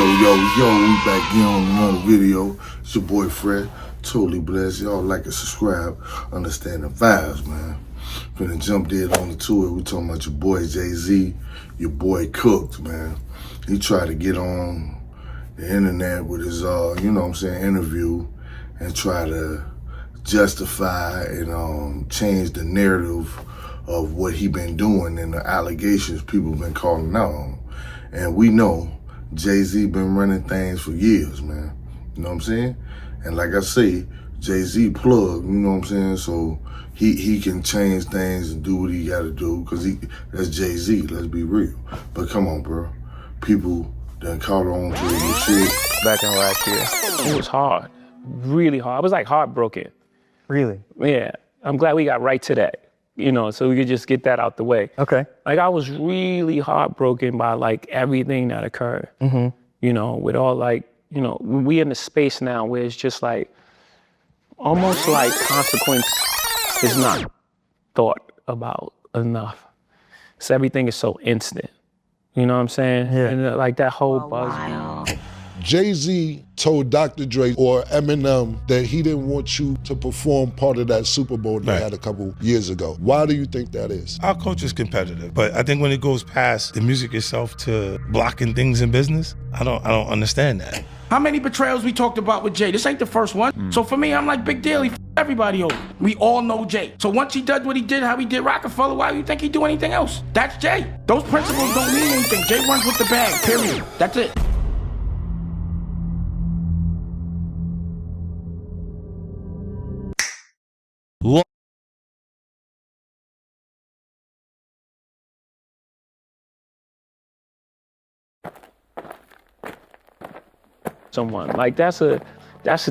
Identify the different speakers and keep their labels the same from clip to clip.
Speaker 1: We back here on another video. It's your boy Fred, totally blessed. Y'all like and subscribe, understand the vibes, man. Finna jump dead on the tour. We talking about your boy Jay-Z, your boy Cooked, man. He tried to get on the internet with his, interview and try to justify and change the narrative of what he been doing and the allegations people been calling out on. And we know Jay-Z been running things for years, man. You know what I'm saying? And like I say, Jay-Z plug, you know what I'm saying? So he can change things and do what he gotta do, because that's Jay-Z, let's be real. But come on, bro. People done caught on to this shit.
Speaker 2: Back in last year. It was hard, really hard. I was like heartbroken.
Speaker 3: Really?
Speaker 2: Yeah, I'm glad we got right to that. So we could just get that out the way.
Speaker 3: Okay.
Speaker 2: Like, I was really heartbroken by like everything that occurred. Mm-hmm. With all we in the space now where it's just like, almost like consequence is not thought about enough. So everything is so instant. You know what I'm saying?
Speaker 3: Yeah.
Speaker 2: And like that whole buzz.
Speaker 4: Jay-Z told Dr. Dre or Eminem that he didn't want you to perform part of that Super Bowl they had a couple years ago. Why do you think that is?
Speaker 5: Our culture is competitive, but I think when it goes past the music itself to blocking things in business, I don't understand that.
Speaker 6: How many betrayals we talked about with Jay? This ain't the first one. So for me, I'm like, big deal. He everybody over. We all know Jay. So once he does what he did, how he did Rockefeller, why do you think he'd do anything else? That's Jay. Those principles don't mean anything. Jay runs with the bag, period. That's it.
Speaker 2: Someone like that's the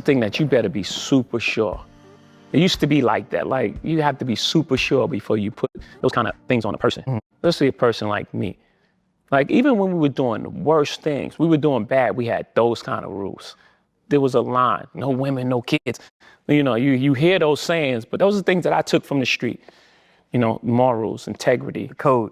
Speaker 2: thing that you better be super sure. It used to be like that. Like, you have to be super sure before you put those kind of things on a person. Especially a person like me. Like, even when we were doing the worst things, we were doing bad, we had those kind of rules. There was a line: no women, no kids. You hear those sayings, but those are things that I took from the street. Morals, integrity, code.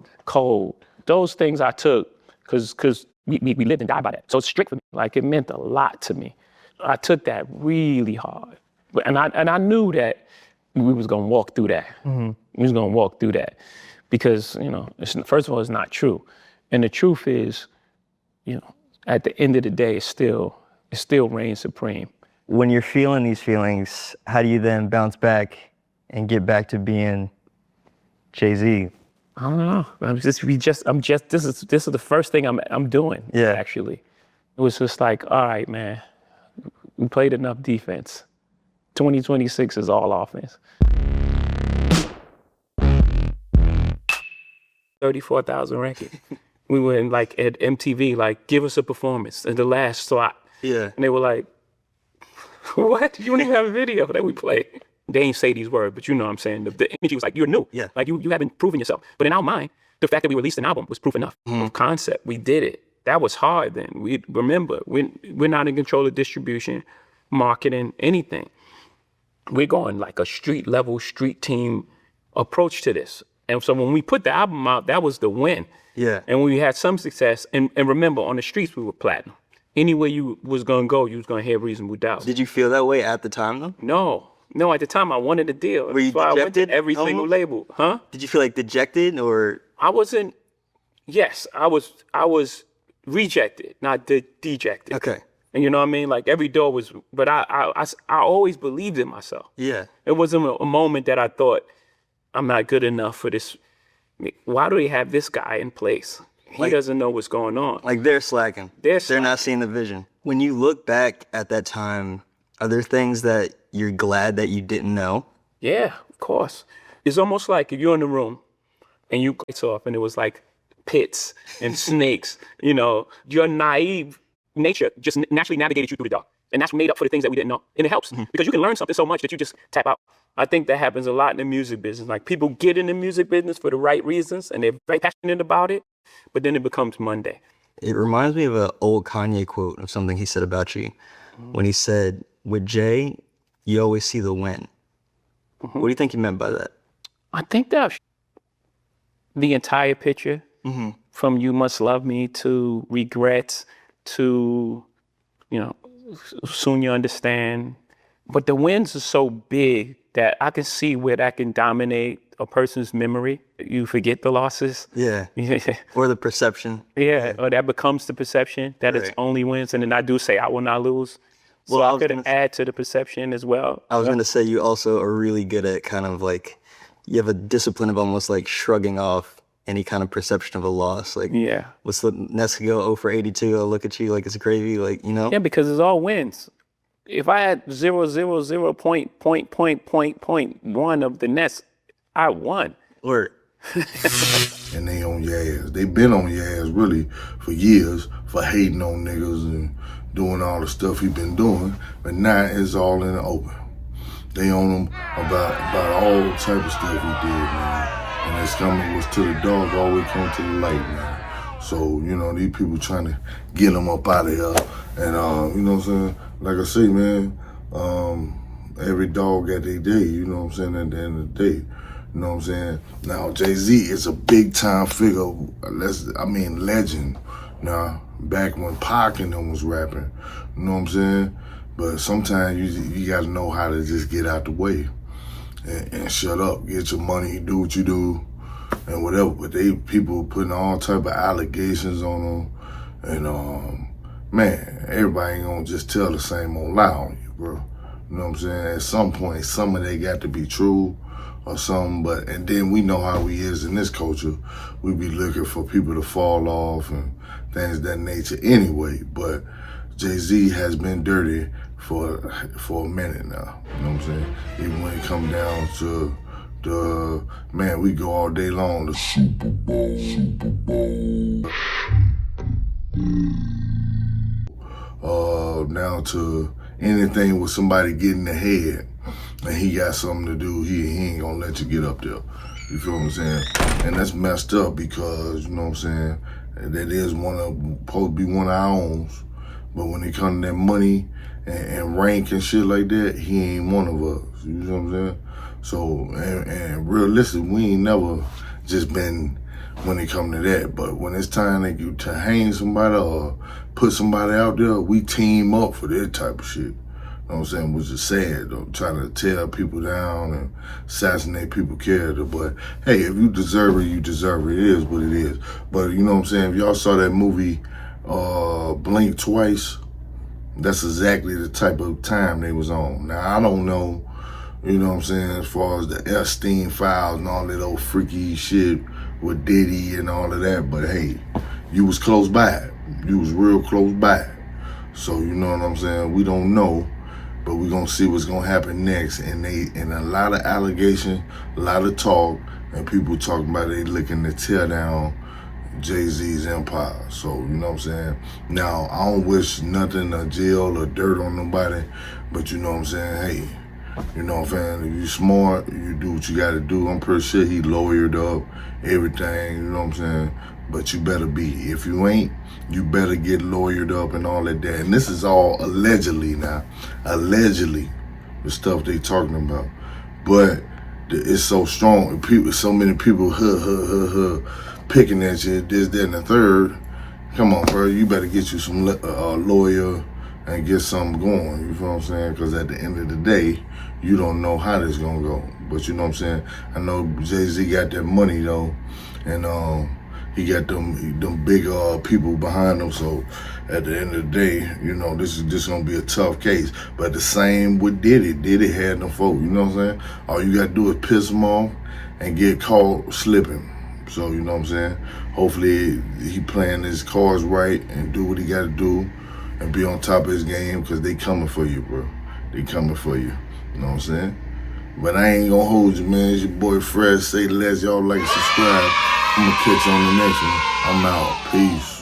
Speaker 2: Those things I took because we lived and died by that. So it's strict for me. Like, it meant a lot to me. I took that really hard. And I knew that we was gonna walk through that. Mm-hmm. We was gonna walk through that because, first of all, it's not true. And the truth is, at the end of the day, it still reigns supreme.
Speaker 3: When you're feeling these feelings, how do you then bounce back and get back to being Jay-Z?
Speaker 2: I don't know. This is the first thing I'm doing.
Speaker 3: Yeah.
Speaker 2: Actually, it was just like, all right, man, we played enough defense. 2026 is all offense. 34,000 record. We were in at MTV, give us a performance in the last slot.
Speaker 3: Yeah.
Speaker 2: And they were like, what? You don't even have a video that we played. They ain't say these words, but you know what I'm saying. The energy was like, you're new.
Speaker 3: Yeah.
Speaker 2: Like, you haven't proven yourself. But in our mind, the fact that we released an album was proof enough of concept. We did it. That was hard then. We're not in control of distribution, marketing, anything. We're going like a street level, street team approach to this. And so when we put the album out, that was the win.
Speaker 3: Yeah.
Speaker 2: And we had some success. And remember, on the streets, we were platinum. Anywhere you was gonna go, you was gonna hear Reasonable Doubt.
Speaker 3: Did you feel that way at the time though?
Speaker 2: No, at the time I wanted a deal.
Speaker 3: Were you dejected?
Speaker 2: I went to every single label. Huh?
Speaker 3: Did you feel like dejected or?
Speaker 2: I wasn't, yes, I was rejected, not dejected.
Speaker 3: Okay.
Speaker 2: And you know what I mean? Like, every door was, but I always believed in myself.
Speaker 3: Yeah.
Speaker 2: It wasn't a moment that I thought, I'm not good enough for this. Why do they have this guy in place? He doesn't know what's going on.
Speaker 3: Like, they're slacking.
Speaker 2: They're
Speaker 3: not seeing the vision. When you look back at that time, are there things that you're glad that you didn't know?
Speaker 2: Yeah, of course. It's almost like if you're in the room and you lights off and it was like pits and snakes, your naive nature just naturally navigated you through the dark. And that's made up for the things that we didn't know. And it helps because you can learn something so much that you just tap out. I think that happens a lot in the music business. Like, people get in the music business for the right reasons and they're very passionate about it, but then it becomes Monday.
Speaker 3: It reminds me of an old Kanye quote of something he said about you when he said, with Jay, you always see the win. What do you think he meant by that?
Speaker 2: I think that the entire picture, from You Must Love Me to Regrets to, you know, soon you understand. But the wins are so big that I can see where that can dominate a person's memory. You forget the losses.
Speaker 3: Yeah. Or the perception.
Speaker 2: Yeah, or that becomes the perception that it's
Speaker 3: Right.
Speaker 2: only wins. And then I do say, I will not lose. So
Speaker 3: Well,
Speaker 2: I could add to the perception as well.
Speaker 3: I was going to say you also are really good at kind of like, you have a discipline of almost like shrugging off any kind of perception of a loss. Like,
Speaker 2: Yeah.
Speaker 3: what's the Nets could go 0 for 82? I'll look at you like it's gravy, like, you know?
Speaker 2: Yeah, because it's all wins. If I had 0.1 of the Nets, I won.
Speaker 3: Or
Speaker 1: And they on your ass. They been on your ass really for years for hating on niggas and doing all the stuff he been doing. But now it's all in the open. They on him about all type of stuff he did, man. And it's coming was to the dark, always come to the light, man. So, you know, these people trying to get him up out of here. And, you know what I'm saying? Like I say, man, every dog got their day, you know what I'm saying, at the end of the day. You know what I'm saying? Now, Jay-Z is a big-time figure, legend. Now, back when Pac and them was rapping, you know what I'm saying? But sometimes you got to know how to just get out the way and shut up. Get your money, do what you do, and whatever. But people putting all type of allegations on them. And, man, everybody ain't going to just tell the same old lie on you, bro. You know what I'm saying? At some point, some of they got to be true or something. And then we know how we is in this culture. We be looking for people to fall off and things of that nature anyway. But Jay-Z has been dirty for a minute now. You know what I'm saying? Even when it come down to the, man, we go all day long, the Super Bowl. Now to anything with somebody getting ahead and he got something to do, he ain't gonna let you get up there. You feel what I'm saying? And that's messed up because, you know what I'm saying, that is supposed to be one of our own. But when it comes to that money and rank and shit like that, he ain't one of us. You know what I'm saying? So, and realistic, we ain't never just been when it come to that. But when it's time to hang somebody or put somebody out there, we team up for that type of shit. You know what I'm saying? Which is sad, though, trying to tear people down and assassinate people's character. But hey, if you deserve it, you deserve it. It is what it is. But you know what I'm saying? If y'all saw that movie, Blink Twice, that's exactly the type of time they was on. Now, I don't know, you know what I'm saying, as far as the Epstein files and all that old freaky shit with Diddy and all of that, but hey, you was close by it. You was real close by it. So, you know what I'm saying? We don't know, but we're going to see what's going to happen next. And a lot of allegations, a lot of talk, and people talking about they looking to tear down Jay-Z's empire. So, you know what I'm saying? Now, I don't wish nothing or jail or dirt on nobody, but you know what I'm saying? Hey, you know what I'm saying? If you smart, you do what you got to do. I'm pretty sure he lawyered up everything, you know what I'm saying? But you better be. If you ain't, you better get lawyered up and all that. And this is all allegedly now. Allegedly, the stuff they talking about. But it's so strong. So many people picking at you, this, that, and the third. Come on, bro. You better get you some lawyer and get something going. You feel what I'm saying? Because at the end of the day, you don't know how this gonna go. But you know what I'm saying? I know Jay-Z got that money though, and he got them big people behind him. So at the end of the day, you know, this is just gonna be a tough case. But the same with Diddy. Diddy had them folk. You know what I'm saying? All you gotta do is piss him off and get caught slipping. So you know what I'm saying? Hopefully he playing his cards right and do what he gotta do and be on top of his game, because they coming for you, bro. They coming for you. You know what I'm saying? But I ain't gonna hold you, man. It's your boy Fred. Say less. Y'all like and subscribe. I'm gonna catch you on the next one. I'm out. Peace.